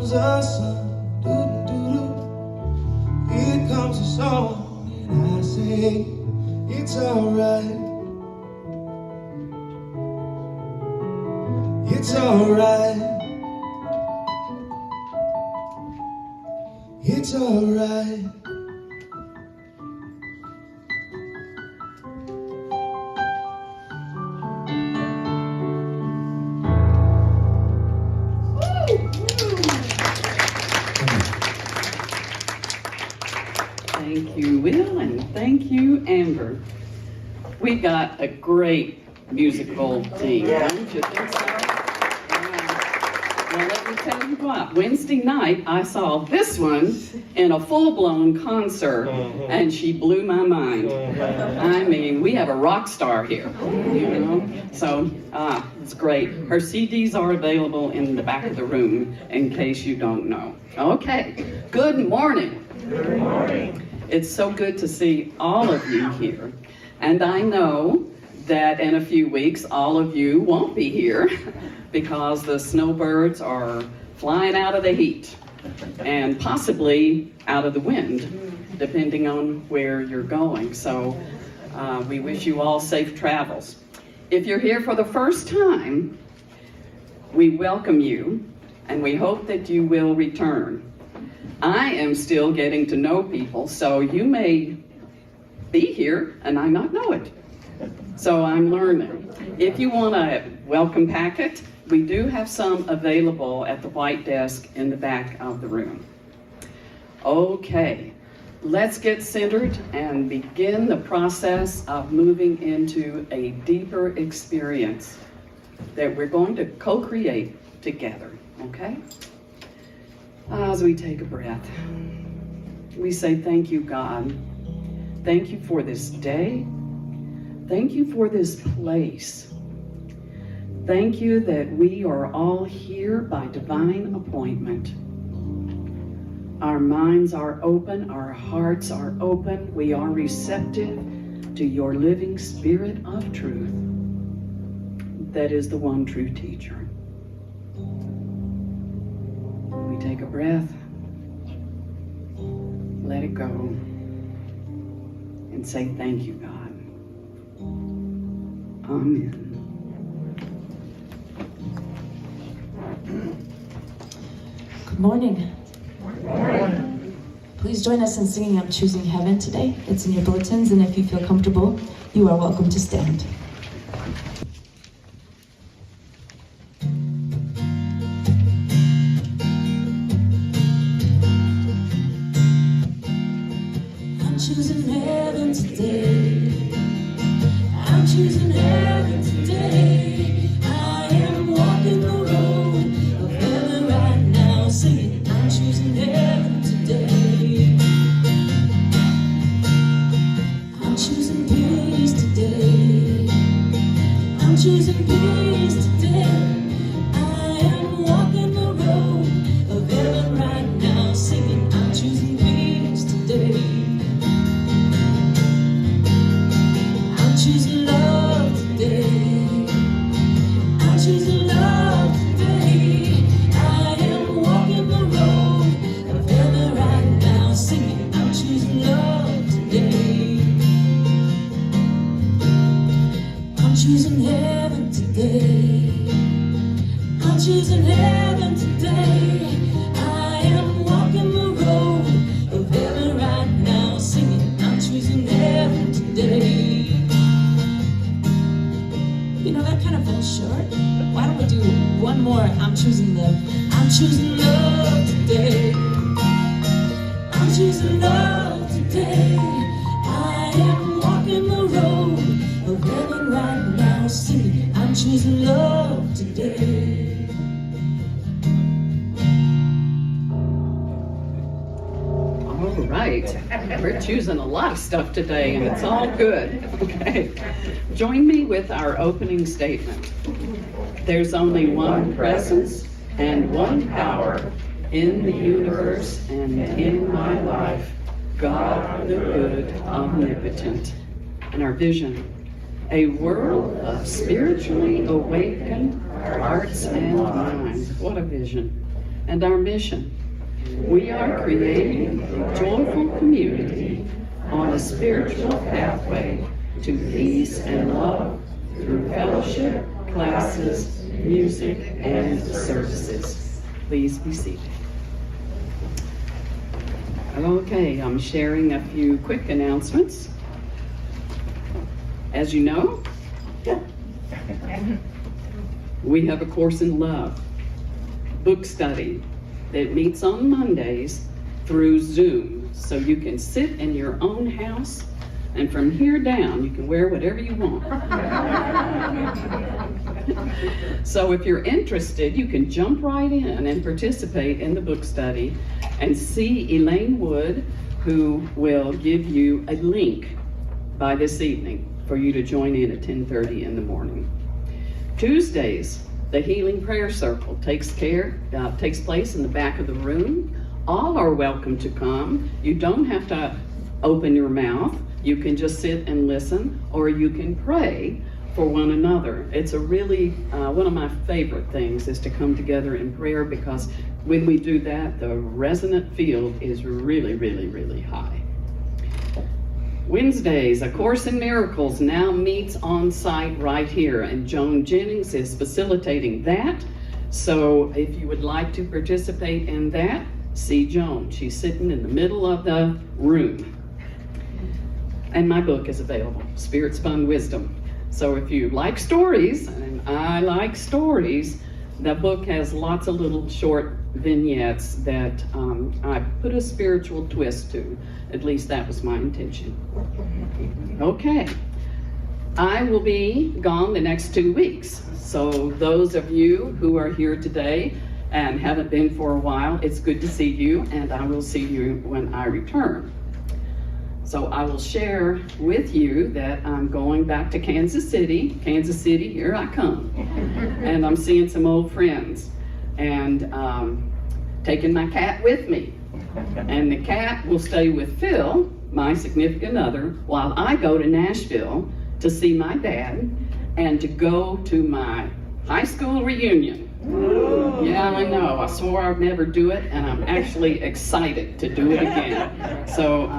comes the sun, doo-doo-doo-doo. Here comes the song, and I say, it's alright. It's alright. It's alright. Thank you, Will, and thank you, Amber. We've got a great musical team, don't you think so? Well, let me tell you what, Wednesday night I saw this one in a full-blown concert, and she blew my mind. I mean, we have a rock star here, you know? So, it's great. Her CDs are available in the back of the room, in case you don't know. Okay, good morning. Good morning. It's so good to see all of you here. And I know that in a few weeks, all of you won't be here because the snowbirds are flying out of the heat and possibly out of the wind, depending on where you're going. So we wish you all safe travels. If you're here for the first time, we welcome you and we hope that you will return. I am still getting to know people, so you may be here and I not know it. So I'm learning. If you want a welcome packet, we do have some available at the white desk in the back of the room. Okay, let's get centered and begin the process of moving into a deeper experience that we're going to co-create together, okay? As we take a breath, we say thank you, God. Thank you for this day. Thank you for this place. Thank you that we are all here by divine appointment. Our minds are open, our hearts are open. We are receptive to your living spirit of truth that is the one true teacher. We take a breath, let it go, and say thank you, God. Amen. Good morning. Please join us in singing I'm Choosing Heaven today. It's in your bulletins, and if you feel comfortable, you are welcome to stand. I'm choosing heaven today. I'm choosing heaven today. I am walking the road of heaven right now, singing I'm choosing heaven today. I'm choosing peace today. I'm choosing peace today. I am walking the road of heaven right now, singing I'm choosing peace today. I'm choosing love today. I'm choosing love today. I am walking the road of heaven right now, singing I'm choosing love today. I'm choosing heaven today. I'm choosing heaven today. I am walking the road of heaven right now, singing I'm choosing heaven today. You know, that kind of fell short. Why don't we do one more? I'm choosing love. I'm choosing love today. I'm choosing love today. I am walking the road of heaven right now, singing I'm choosing love today. All right, we're choosing a lot of stuff today and it's all good. Okay, join me with our opening statement. There's only one presence and one power in the universe and in my life, God the good, omnipotent. And our vision, a world of spiritually awakened hearts and minds. What a vision. and our mission. We are creating a joyful community on a spiritual pathway to peace and love through fellowship, classes, music, and services. Please be seated. Okay, I'm sharing a few quick announcements. As you know, we have a course in love, book study, that meets on Mondays through Zoom. So you can sit in your own house, and from here down, you can wear whatever you want. So if you're interested, you can jump right in and participate in the book study and see Elaine Wood, who will give you a link by this evening for you to join in at 10:30 in the morning. Tuesdays, the Healing Prayer Circle takes place in the back of the room. All are welcome to come. You don't have to open your mouth. You can just sit and listen, or you can pray for one another. It's a really, one of my favorite things is to come together in prayer, because when we do that, the resonant field is really, really, really high. Wednesdays, A Course in Miracles now meets on site right here, and Joan Jennings is facilitating that. So if you would like to participate in that, see Joan. She's sitting in the middle of the room. And my book is available, Spirit Spun Wisdom. So if you like stories, and I like stories, the book has lots of little short vignettes that I put a spiritual twist to. At least that was my intention. Okay. I will be gone the next 2 weeks. So those of you who are here today and haven't been for a while, it's good to see you, and I will see you when I return. So I will share with you that I'm going back to Kansas City. Kansas City, here I come. And I'm seeing some old friends, and taking my cat with me. And the cat will stay with Phil, my significant other, while I go to Nashville to see my dad and to go to my high school reunion. Yeah, I know. I swore I'd never do it, and I'm actually excited to do it again. So,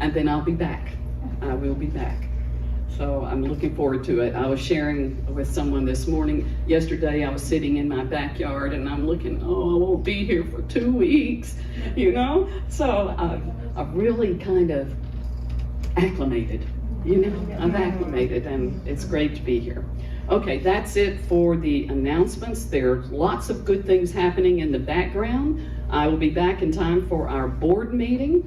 and then I'll be back. I will be back. So I'm looking forward to it. I was sharing with someone this morning. Yesterday I was sitting in my backyard and I'm looking, oh, I won't be here for 2 weeks, you know? So I've really kind of acclimated, you know? I've acclimated, and it's great to be here. Okay, that's it for the announcements. There's lots of good things happening in the background. I will be back in time for our board meeting,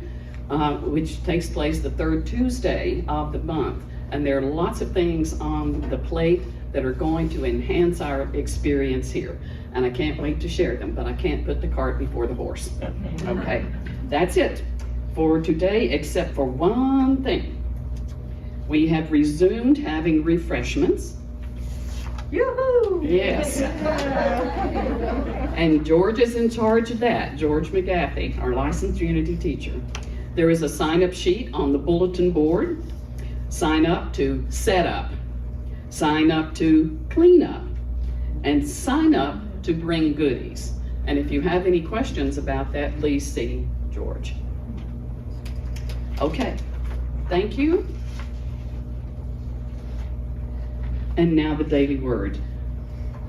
which takes place the third Tuesday of the month. And there are lots of things on the plate that are going to enhance our experience here. And I can't wait to share them, but I can't put the cart before the horse. Okay, that's it for today, except for one thing. We have resumed having refreshments. Yoo-hoo! Yes. And George is in charge of that, George McGaffey, our licensed Unity teacher. There is a sign-up sheet on the bulletin board. Sign up to set up, sign up to clean up, and sign up to bring goodies. And if you have any questions about that, please see George. Okay, thank you. And now the daily word.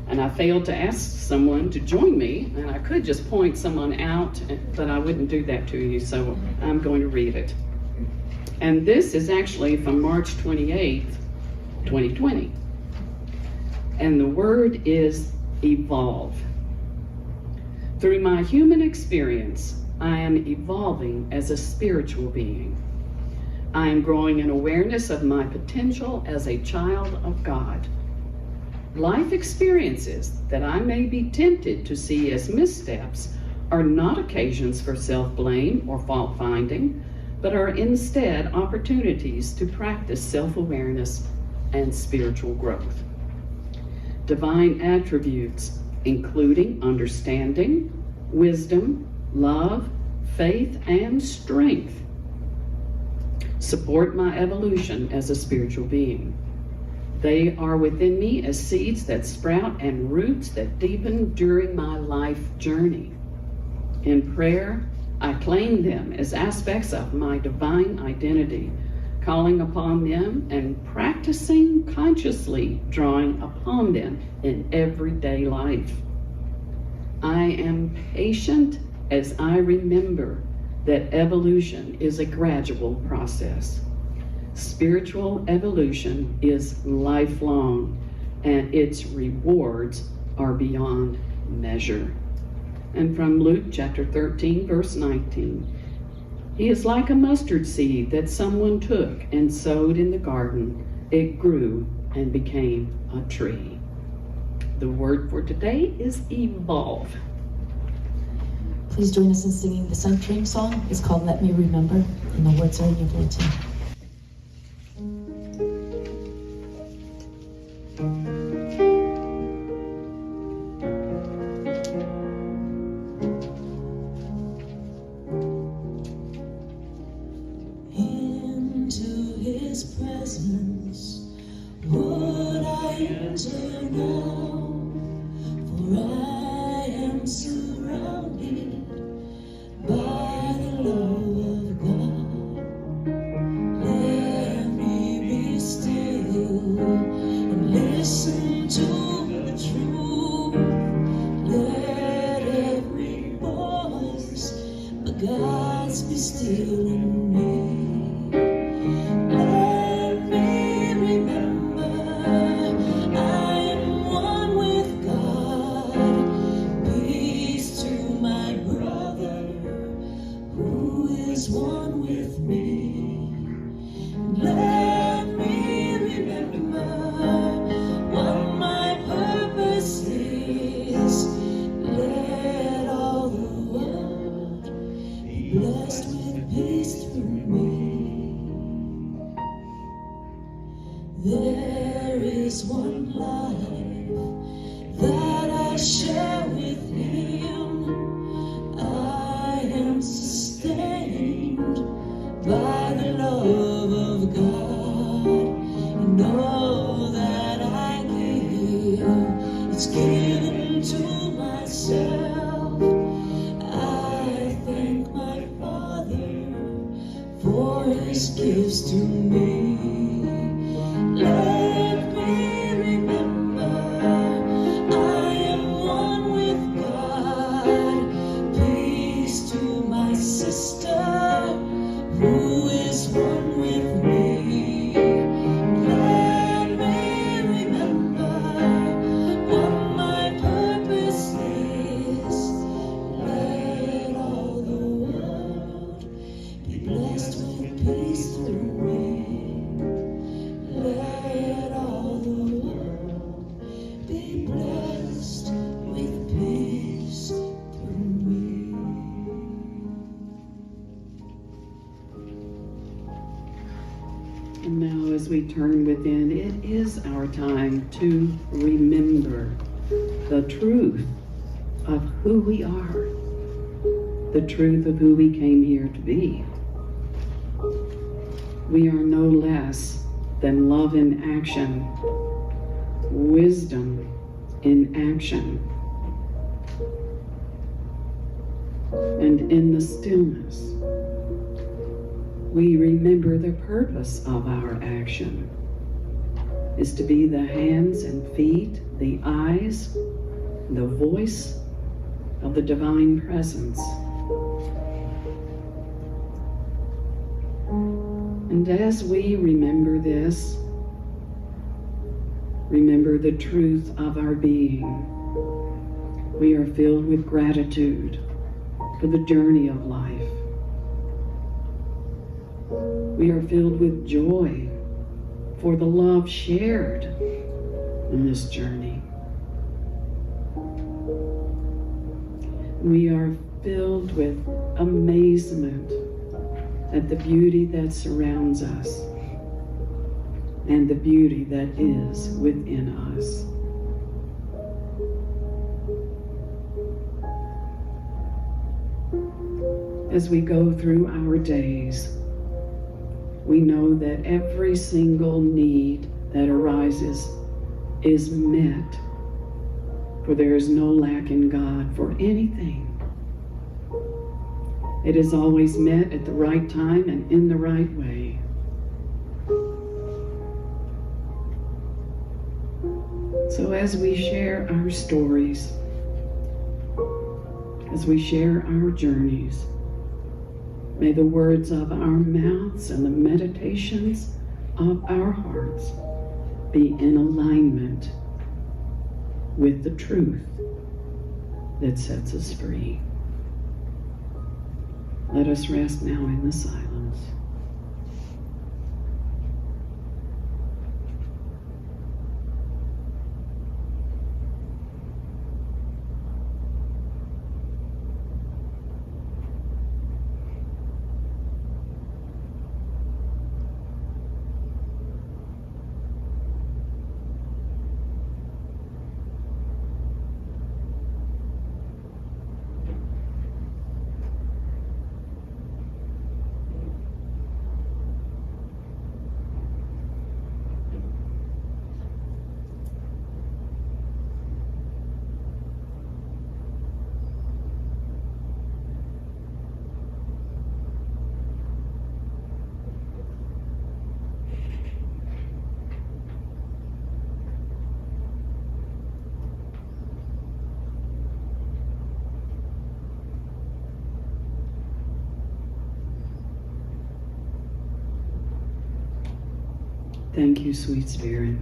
And I failed to ask someone to join me, and I could just point someone out, but I wouldn't do that to you, so I'm going to read it. And this is actually from March 28th, 2020. And the word is evolve. Through my human experience, I am evolving as a spiritual being. I am growing in awareness of my potential as a child of God. Life experiences that I may be tempted to see as missteps are not occasions for self-blame or fault-finding, but are instead opportunities to practice self-awareness and spiritual growth. Divine attributes, including understanding, wisdom, love, faith, and strength, support my evolution as a spiritual being. They are within me as seeds that sprout and roots that deepen during my life journey. In prayer, I claim them as aspects of my divine identity, calling upon them and practicing consciously drawing upon them in everyday life. I am patient as I remember that evolution is a gradual process. Spiritual evolution is lifelong, and its rewards are beyond measure. And from Luke chapter 13, verse 19, he is like a mustard seed that someone took and sowed in the garden. It grew and became a tree. The word for today is evolve. Please join us in singing the Centering song. It's called Let Me Remember, and the words are in your bulletin. Into his presence would I enter now, for I am surrounded by the love of God. Let me be still and listen to the truth. Let every voice but God's be still in me. One with me. Let me remember what my purpose is. Let all the world be blessed with peace through me. There is one life that I share with Him. I am sustained by the love of God, and all that I give, it's given to myself. I thank my Father for His gifts to me. Let me remember I am one with God. Peace to my sister who is one with me. Let me remember what my purpose is. Let all the world be blessed with peace through me. Let all the world be blessed with peace through me. And now as we turn within, it is our time to remember the truth of who we are, the truth of who we came here to be. We are no less than love in action, wisdom in action, and in the stillness, we remember the purpose of our action is to be the hands and feet, the eyes, the voice of the divine presence. And as we remember this, remember the truth of our being, we are filled with gratitude for the journey of life. We are filled with joy for the love shared in this journey. We are filled with amazement at the beauty that surrounds us and the beauty that is within us. As we go through our days, we know that every single need that arises is met, for there is no lack in God for anything. It is always met at the right time and in the right way. So as we share our stories, as we share our journeys, may the words of our mouths and the meditations of our hearts be in alignment with the truth that sets us free. Let us rest now in the silence. Thank you, sweet Spirit.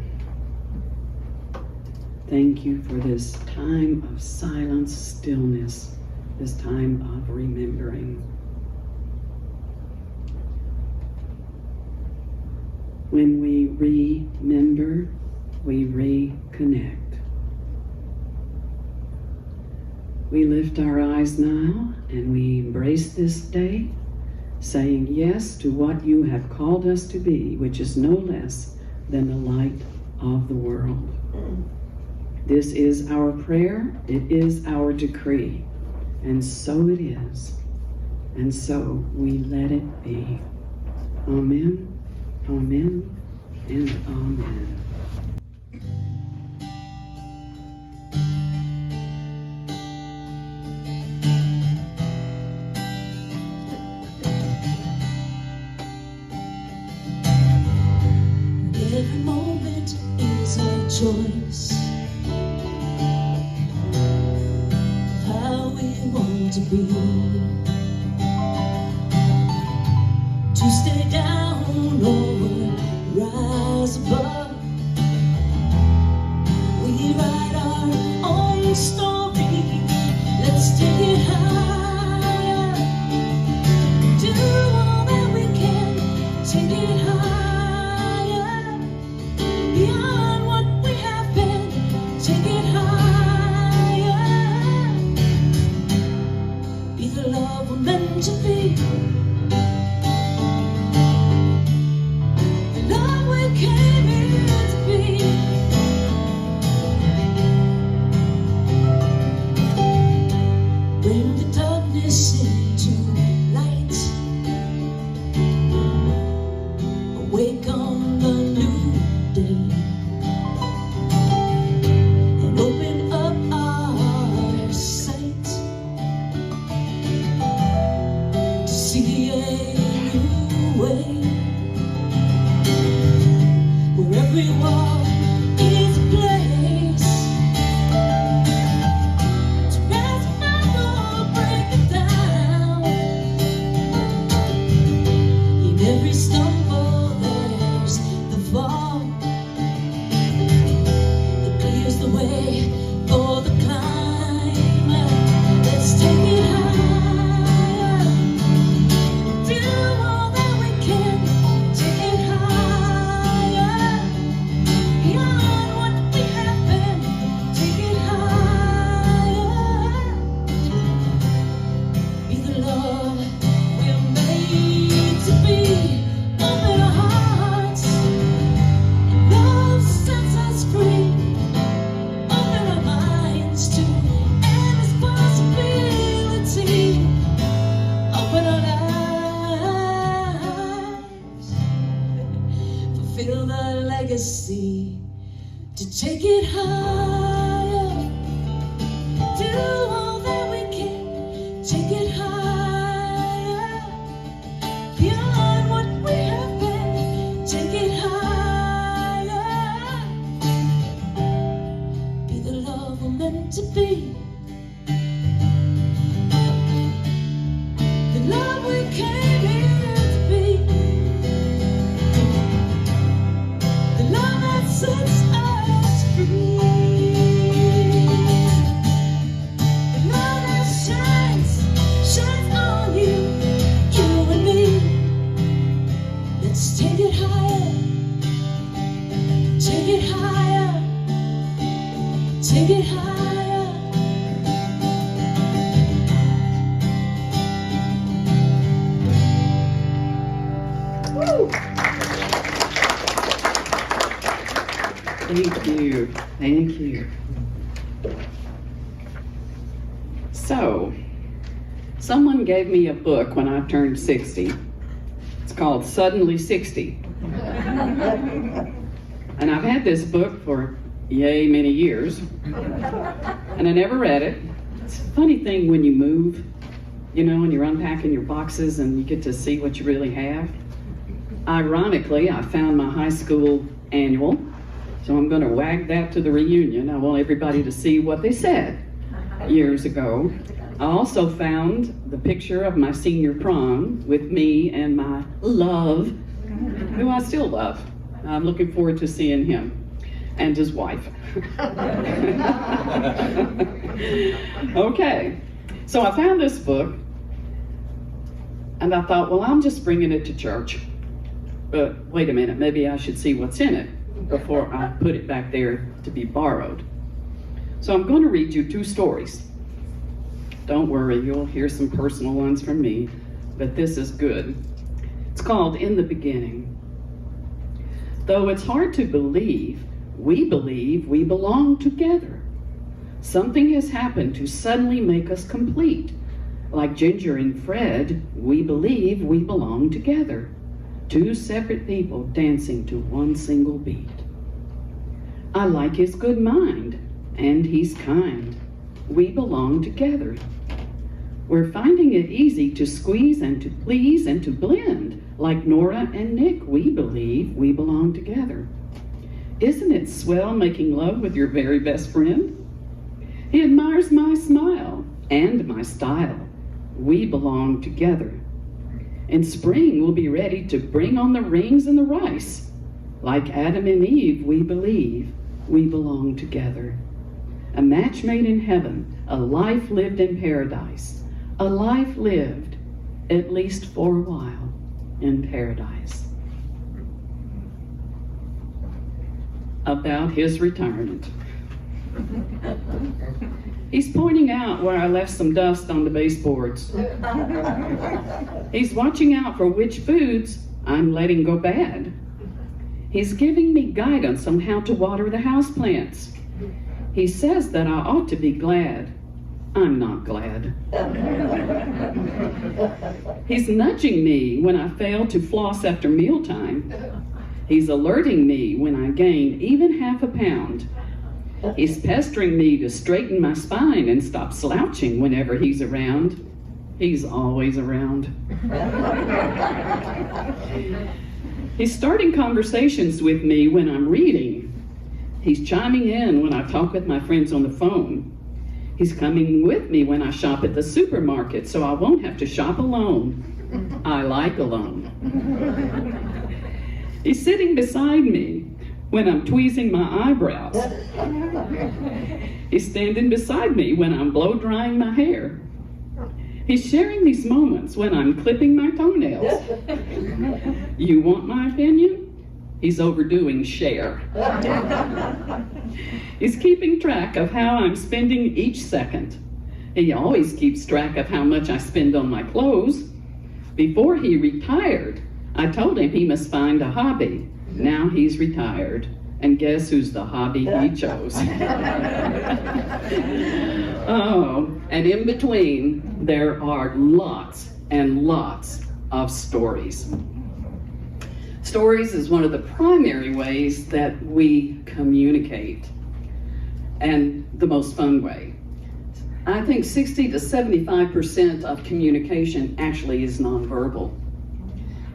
Thank you for this time of silence, stillness, this time of remembering. When we remember, we reconnect. We lift our eyes now and we embrace this day, saying yes to what you have called us to be, which is no less than the light of the world. This is our prayer, it is our decree, and so it is, and so we let it be. Amen, amen, and amen. Every moment is a choice of how we want to be. To stay down or rise above. We write our own story. Let's take it higher. Do all that we can. Take it higher. Beyond what we have been, take it higher. Be the love we're meant to be. The love we came here to be. Bring the darkness into light. Awake on the new day. And open up our sight to see a new way, where every wall is a place to rest or break it down. In every stumble there's the fall that clears the way for the climb. Let's take it higher. Do all that we can. Take it higher. Beyond what we have been. Take it higher. Be the love we're made to be. Open our hearts. Love sets us free. Open our minds to endless possibility. Open our lives. Fulfill the legacy to take it higher. Do all that we can. Take it higher. Thank you. Thank you. So, someone gave me a book when I turned 60. It's called Suddenly 60. And I've had this book for many years. And I never read it. It's a funny thing when you move, and you're unpacking your boxes and you get to see what you really have. Ironically, I found my high school annual, so I'm going to wag that to the reunion. I want everybody to see what they said years ago. I also found the picture of my senior prom with me and my love, who I still love. I'm looking forward to seeing him and his wife. Okay, so I found this book and I thought, well, I'm just bringing it to church. But wait a minute, maybe I should see what's in it before I put it back there to be borrowed. So I'm going to read you 2 stories. Don't worry, you'll hear some personal ones from me, but this is good. It's called In the Beginning. Though it's hard to believe we belong together. Something has happened to suddenly make us complete. Like Ginger and Fred, we believe we belong together. 2 separate people dancing to one single beat. I like his good mind, and he's kind. We belong together. We're finding it easy to squeeze and to please and to blend. Like Nora and Nick, we believe we belong together. Isn't it swell making love with your very best friend? He admires my smile and my style. We belong together. In spring, we'll be ready to bring on the rings and the rice. Like Adam and Eve, we believe we belong together. A match made in heaven, a life lived in paradise. A life lived, at least for a while, in paradise. About his retirement. He's pointing out where I left some dust on the baseboards. He's watching out for which foods I'm letting go bad. He's giving me guidance on how to water the houseplants. He says that I ought to be glad. I'm not glad. He's nudging me when I fail to floss after mealtime. He's alerting me when I gain even half a pound. He's pestering me to straighten my spine and stop slouching whenever he's around. He's always around. He's starting conversations with me when I'm reading. He's chiming in when I talk with my friends on the phone. He's coming with me when I shop at the supermarket so I won't have to shop alone. I like alone. He's sitting beside me when I'm tweezing my eyebrows. He's standing beside me when I'm blow drying my hair. He's sharing these moments when I'm clipping my toenails. You want my opinion? He's overdoing share. He's keeping track of how I'm spending each second. He always keeps track of how much I spend on my clothes. Before he retired, I told him he must find a hobby. Now he's retired. And guess who's the hobby he chose? Oh, and in between, there are lots and lots of stories. Stories is one of the primary ways that we communicate, and the most fun way. I think 60 to 75% of communication actually is nonverbal.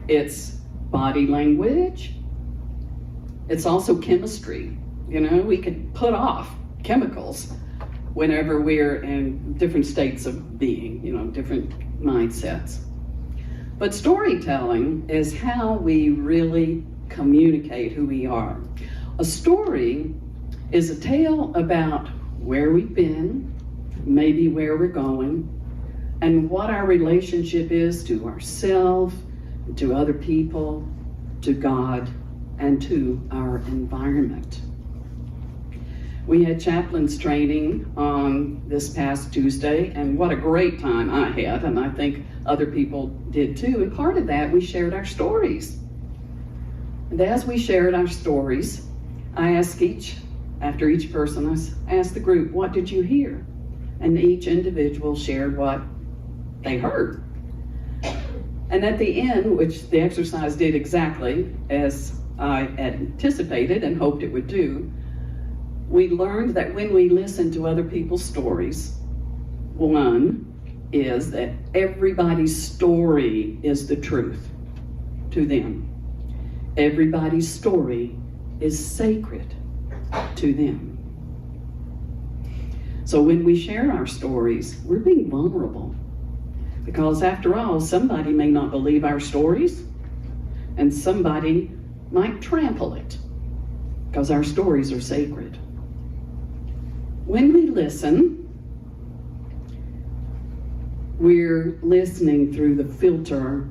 It's body language. It's also chemistry. We could put off chemicals whenever we're in different states of being, different mindsets. But storytelling is how we really communicate who we are. A story is a tale about where we've been, maybe where we're going, and what our relationship is to ourselves, to other people, to God, and to our environment. We had chaplains training on this past Tuesday, and what a great time I had, and I think other people did too. And part of that, we shared our stories. And as we shared our stories, I ask after each person, I ask the group, what did you hear? And each individual shared what they heard. And at the end, which the exercise did exactly as I anticipated and hoped it would do, we learned that when we listen to other people's stories, one is that everybody's story is the truth to them. Everybody's story is sacred to them. So when we share our stories, we're being vulnerable. Because after all, somebody may not believe our stories, and somebody might trample it, because our stories are sacred. When we listen, we're listening through the filter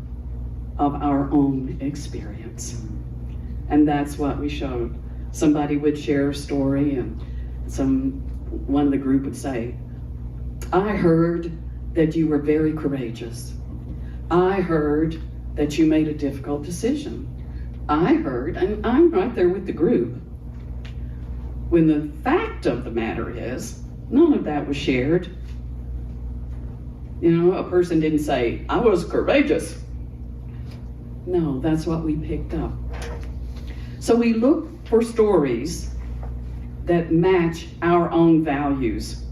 of our own experience. And that's what we showed. Somebody would share a story, and one of the group would say, I heard that you were very courageous. I heard that you made a difficult decision. I heard, and I'm right there with the group, when the fact of the matter is, none of that was shared. You know, a person didn't say, I was courageous. No, that's what we picked up. So we look for stories that match our own values,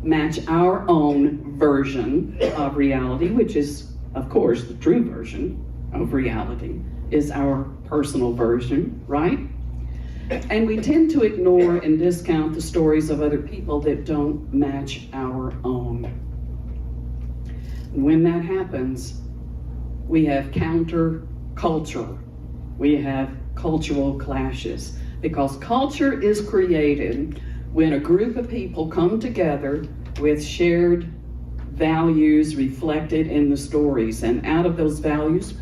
match our own version of reality, which is, of course, the true version of reality, is our personal version, right? And we tend to ignore and discount the stories of other people that don't match our own. When that happens, we have counterculture. We have cultural clashes, because culture is created when a group of people come together with shared values reflected in the stories, and out of those values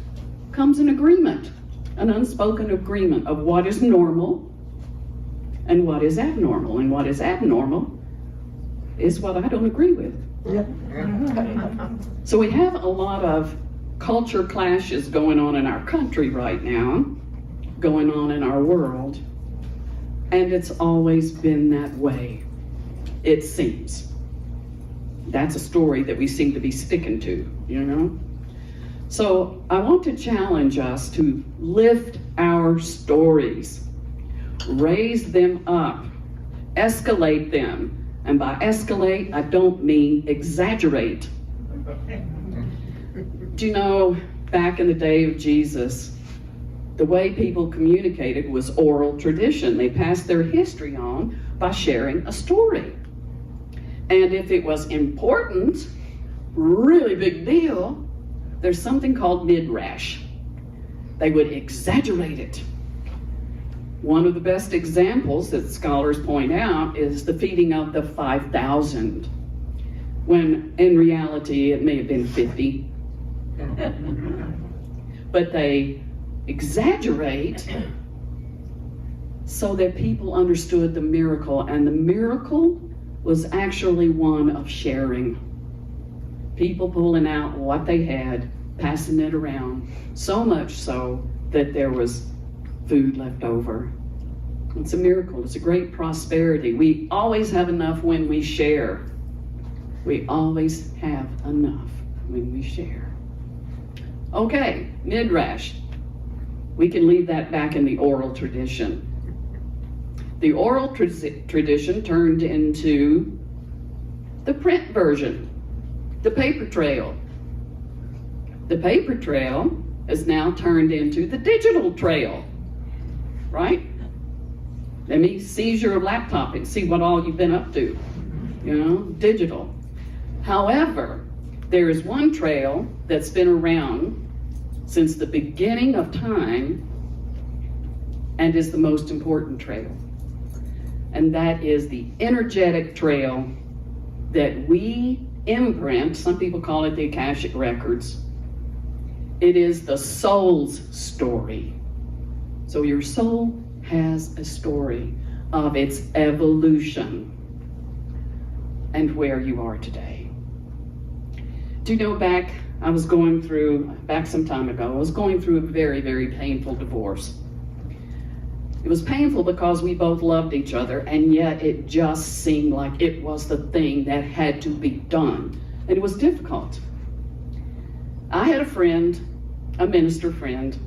comes an agreement, an unspoken agreement of what is normal and what is abnormal, and what is abnormal is what I don't agree with. So we have a lot of culture clashes going on in our country right now, going on in our world, and it's always been that way, it seems. That's a story that we seem to be sticking to, you know? So I want to challenge us to lift our stories, raise them up, escalate them. And by escalate, I don't mean exaggerate. Do you know, back in the day of Jesus, the way people communicated was oral tradition. They passed their history on by sharing a story. And if it was important, really big deal, there's something called midrash. They would exaggerate it. One of the best examples that scholars point out is the feeding of the 5,000, when in reality it may have been 50. But they exaggerate so that people understood the miracle, and the miracle was actually one of sharing. People pulling out what they had, passing it around, so much so that there was food left over. It's a miracle. It's a great prosperity. We always have enough when we share. We always have enough when we share. Okay, midrash. We can leave that back in the oral tradition. The oral tradition turned into the print version, the paper trail. The paper trail is now turned into the digital trail, right? Let me seize your laptop and see what all you've been up to, you know, digital. However, there is one trail that's been around since the beginning of time and is the most important trail. And that is the energetic trail that we imprint. Some people call it the Akashic Records. It is the soul's story. So your soul has a story of its evolution and where you are today. Do you know, back some time ago, I was going through a very, very painful divorce. It was painful because we both loved each other, and yet it just seemed like it was the thing that had to be done. And it was difficult. I had a friend, a minister friend,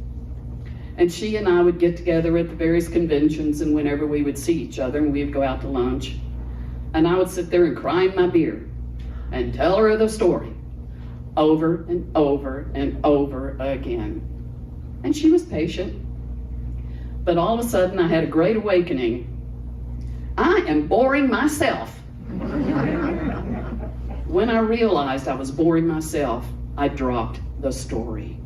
and she and I would get together at the various conventions and whenever we would see each other, and we would go out to lunch. And I would sit there and cry in my beer and tell her the story over and over and over again. And she was patient. But all of a sudden I had a great awakening. I am boring myself. When I realized I was boring myself, I dropped the story.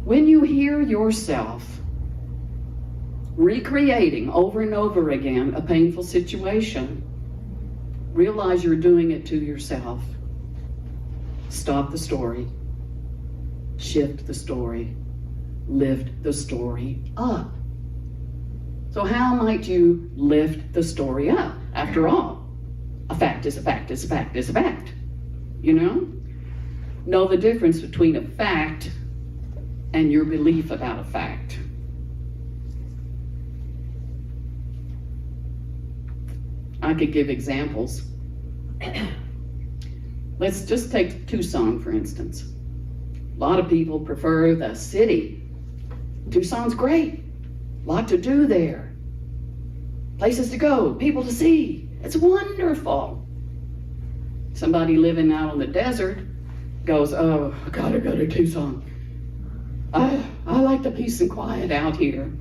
When you hear yourself recreating over and over again a painful situation, realize you're doing it to yourself. Stop the story. Shift the story. Lift the story up. So how might you lift the story up? After all, a fact is a fact is a fact is a fact. You know the difference between a fact and your belief about a fact. I could give examples. Let's just take Tucson, for instance. A lot of people prefer the city. Tucson's great. A lot to do there. Places to go, people to see. It's wonderful. Somebody living out on the desert goes, oh, I gotta go to Tucson. I like the peace and quiet out here.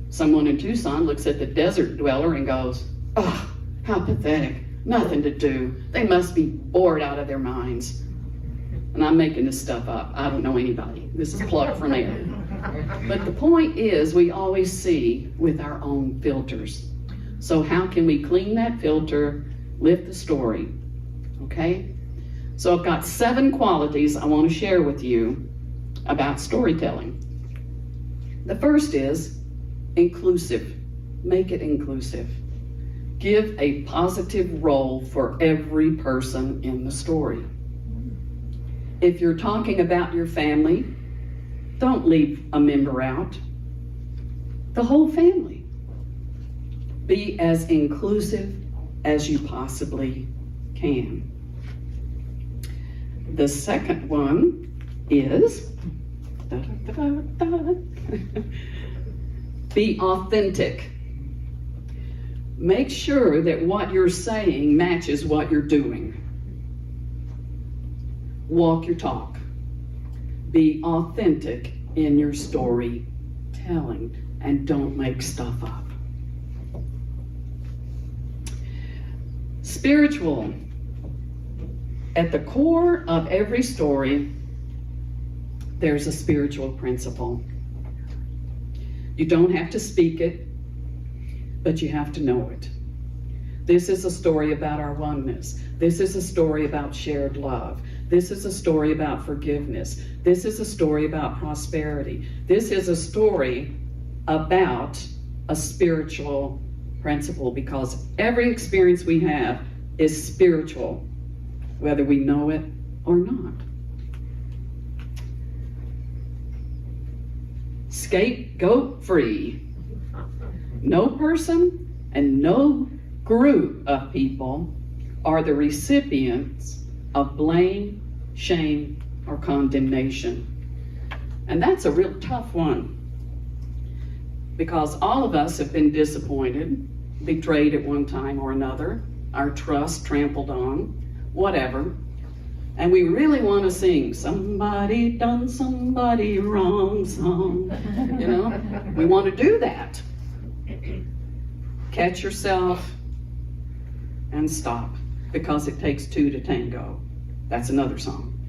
Someone in Tucson looks at the desert dweller and goes, oh, how pathetic. Nothing to do. They must be bored out of their minds. And I'm making this stuff up. I don't know anybody. This is plucked from air. But the point is, we always see with our own filters. So how can we clean that filter, lift the story? Okay? So I've got 7 qualities I want to share with you about storytelling. The first is inclusive. Make it inclusive. Give a positive role for every person in the story. If you're talking about your family, don't leave a member out. The whole family. Be as inclusive as you possibly can. The second one is be authentic. Make sure that what you're saying matches what you're doing. Walk your talk. Be authentic in your storytelling and don't make stuff up. Spiritual. At the core of every story, there's a spiritual principle. You don't have to speak it, but you have to know it. This is a story about our oneness. This is a story about shared love. This is a story about forgiveness. This is a story about prosperity. This is a story about a spiritual principle, because every experience we have is spiritual, whether we know it or not. Scapegoat free. No person and no group of people are the recipients of blame, shame, or condemnation. And that's a real tough one, because all of us have been disappointed, betrayed at one time or another, our trust trampled on, whatever. And we really want to sing "Somebody Done Somebody Wrong" song. You know, we want to do that. Catch yourself and stop, because it takes 2 to tango. That's another song.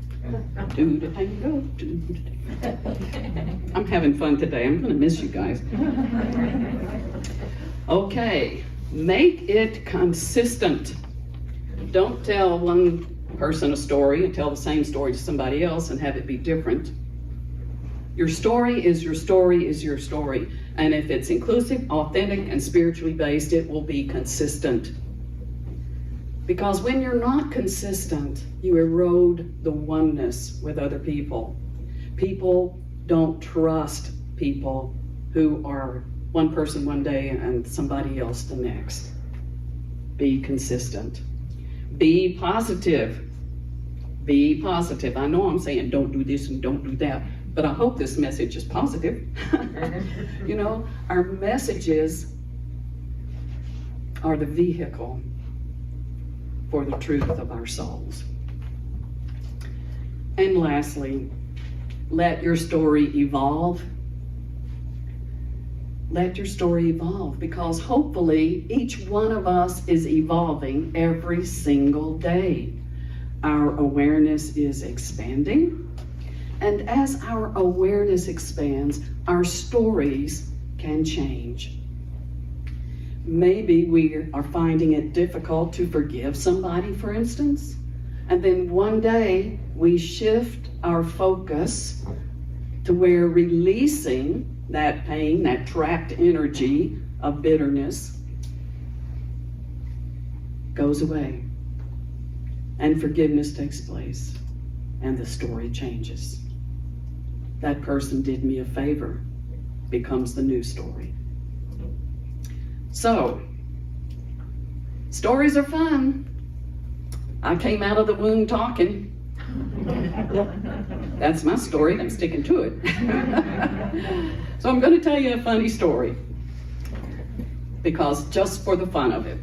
2 to tango, 2 to tango. I'm having fun today. I'm going to miss you guys. Okay, make it consistent. Don't tell one person a story and tell the same story to somebody else and have it be different. Your story is your story is your story. And if it's inclusive, authentic, and spiritually based, it will be consistent. Because when you're not consistent, you erode the oneness with other people. People don't trust people who are one person one day and somebody else the next. Be consistent. Be positive. Be positive. I know I'm saying don't do this and don't do that, but I hope this message is positive. You know, our messages are the vehicle for the truth of our souls. And lastly, let your story evolve. Let your story evolve, because hopefully each one of us is evolving every single day. Our awareness is expanding, and as our awareness expands, our stories can change. Maybe we are finding it difficult to forgive somebody, for instance, and then one day we shift our focus to where releasing that pain, that trapped energy of bitterness goes away, and forgiveness takes place, and the story changes. That person did me a favor becomes the new story. So, stories are fun. I came out of the womb talking. That's my story, I'm sticking to it. So I'm going to tell you a funny story, because just for the fun of it.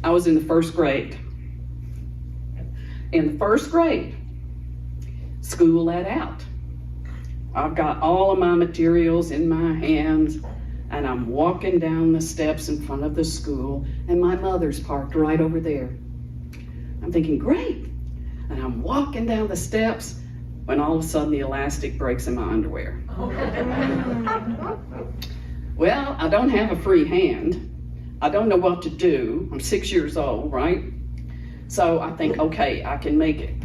I was in the first grade. In the first grade, school let out. I've got all of my materials in my hands, and I'm walking down the steps in front of the school, and my mother's parked right over there. I'm thinking, great. And I'm walking down the steps when all of a sudden the elastic breaks in my underwear. Well, I don't have a free hand. I don't know what to do. I'm 6 years old, right? So I think, okay, I can make it.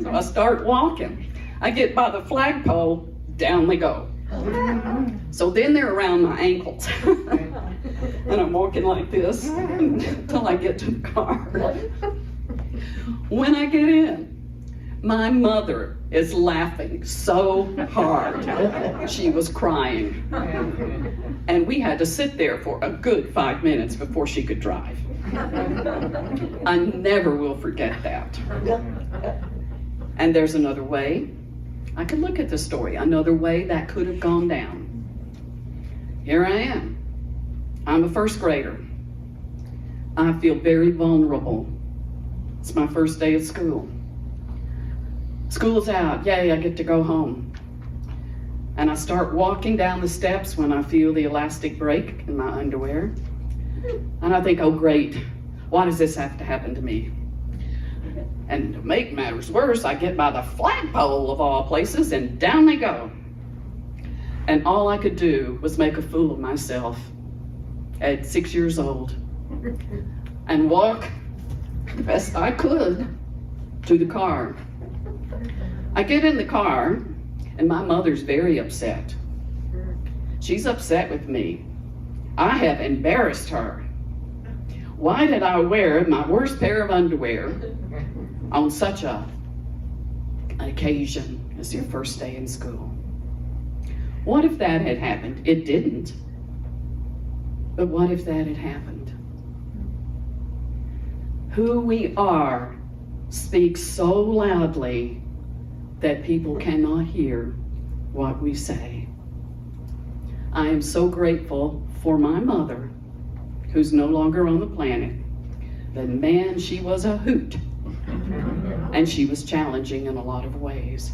So I start walking. I get by the flagpole, down they go. So then they're around my ankles. And I'm walking like this until I get to the car. When I get in, my mother is laughing so hard. She was crying. And we had to sit there for a good 5 minutes before she could drive. I never will forget that. And there's another way I could look at the story, another way that could have gone down. Here I am. I'm a first grader. I feel very vulnerable. It's my first day of school. School's out. Yay, I get to go home. And I start walking down the steps when I feel the elastic break in my underwear. And I think, oh great, why does this have to happen to me? And to make matters worse, I get by the flagpole of all places, and down they go. And all I could do was make a fool of myself at 6 years old and walk the best I could to the car. I get in the car, and my mother's very upset. She's upset with me. I have embarrassed her. Why did I wear my worst pair of underwear on such an occasion as your first day in school? What if that had happened? It didn't. But what if that had happened? Who we are speaks so loudly that people cannot hear what we say. I am so grateful for my mother, who's no longer on the planet. But man, she was a hoot. And she was challenging in a lot of ways.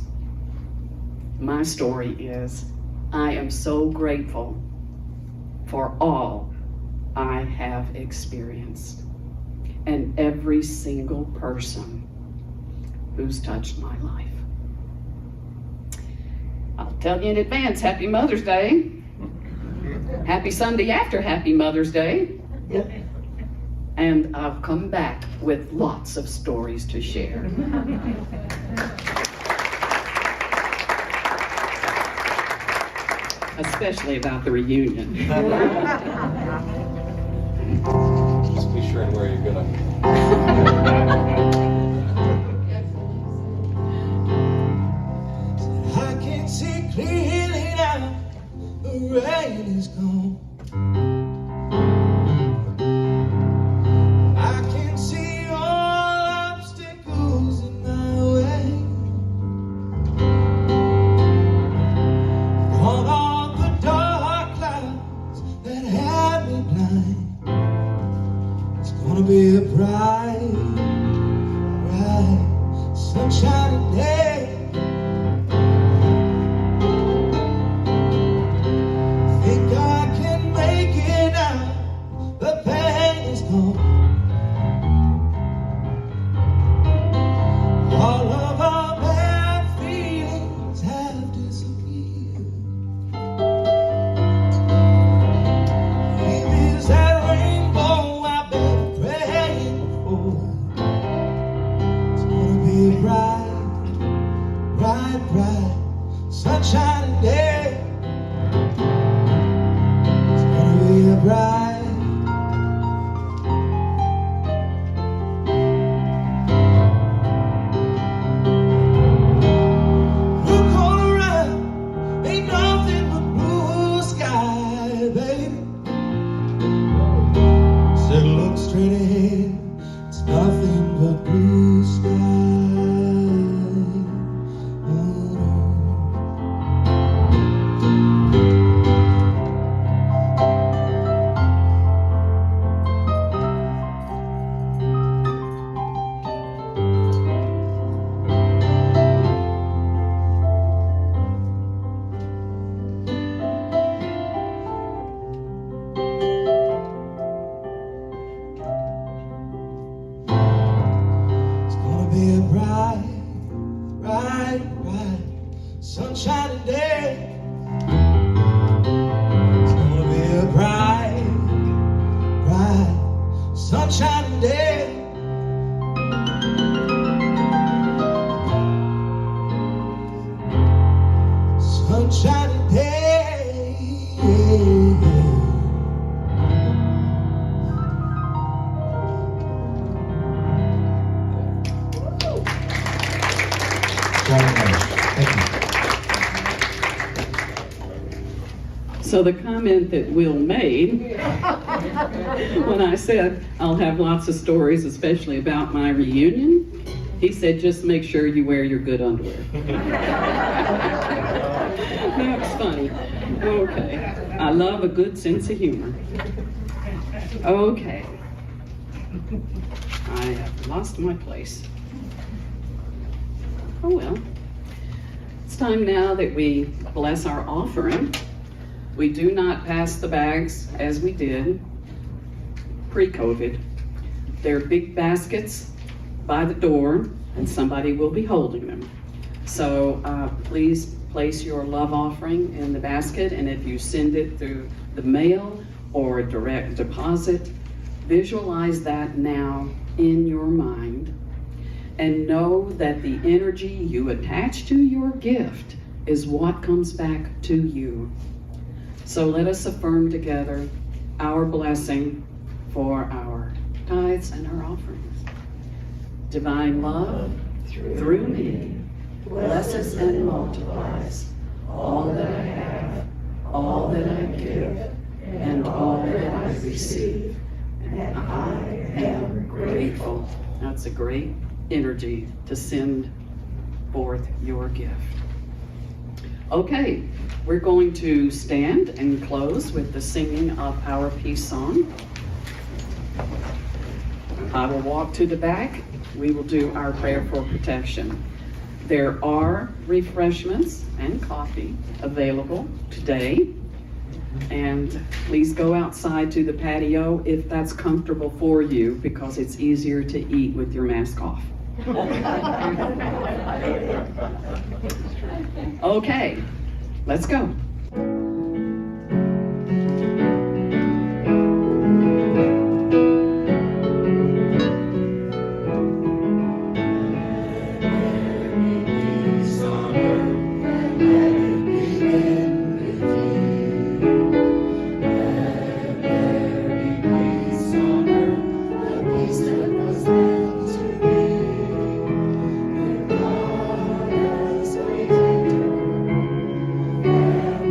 My story is, I am so grateful for all I have experienced, and every single person who's touched my life. I'll tell you in advance, Happy Mother's Day. Happy Sunday after Happy Mother's Day. And I'll come back with lots of stories to share. Especially about the reunion. Just be sure and wear your good I can't gonna be a bright, bright, sunshiny day. Think I can make it now, the pain is gone. All of our bad feelings have disappeared. Is that rainbow I've been praying for? It's gonna be a bright, bright, bright, sunshiny day. It's gonna be a bright. Look all around, ain't nothing but blue sky, baby. Said look straight ahead, it's nothing but blue sky. Oh, no. It's gonna be a bright, bright, bright, sunshiny day. It's gonna be a bright, bright, sunshiny day. Sunshiny day. So the comment that Will made when I said I'll have lots of stories, especially about my reunion, he said just make sure you wear your good underwear. That was funny. Okay. I love a good sense of humor. Okay. I have lost my place. Oh well. It's time now that we bless our offering. We do not pass the bags as we did pre-COVID. They're big baskets by the door, and somebody will be holding them. So please place your love offering in the basket, and if you send it through the mail or direct deposit, visualize that now in your mind, and know that the energy you attach to your gift is what comes back to you. So let us affirm together our blessing for our tithes and our offerings. Divine love through me blesses and multiplies all that I have, all that I give, and all that I receive. And I am grateful. That's a great energy to send forth your gift. Okay, we're going to stand and close with the singing of our peace song. I will walk to the back. We will do our prayer for protection. There are refreshments and coffee available today. And please go outside to the patio if that's comfortable for you, because it's easier to eat with your mask off. Okay, let's go. There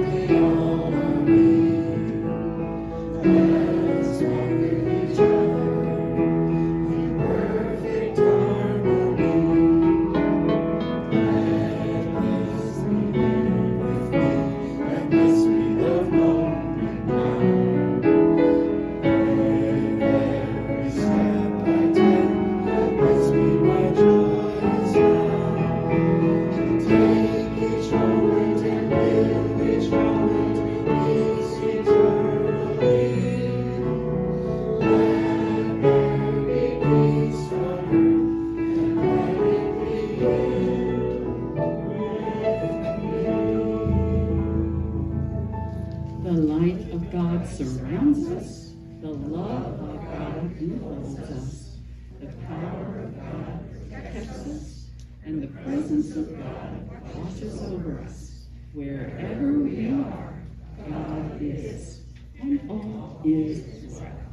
presence of God washes over us. Wherever we are, God is, and all is well.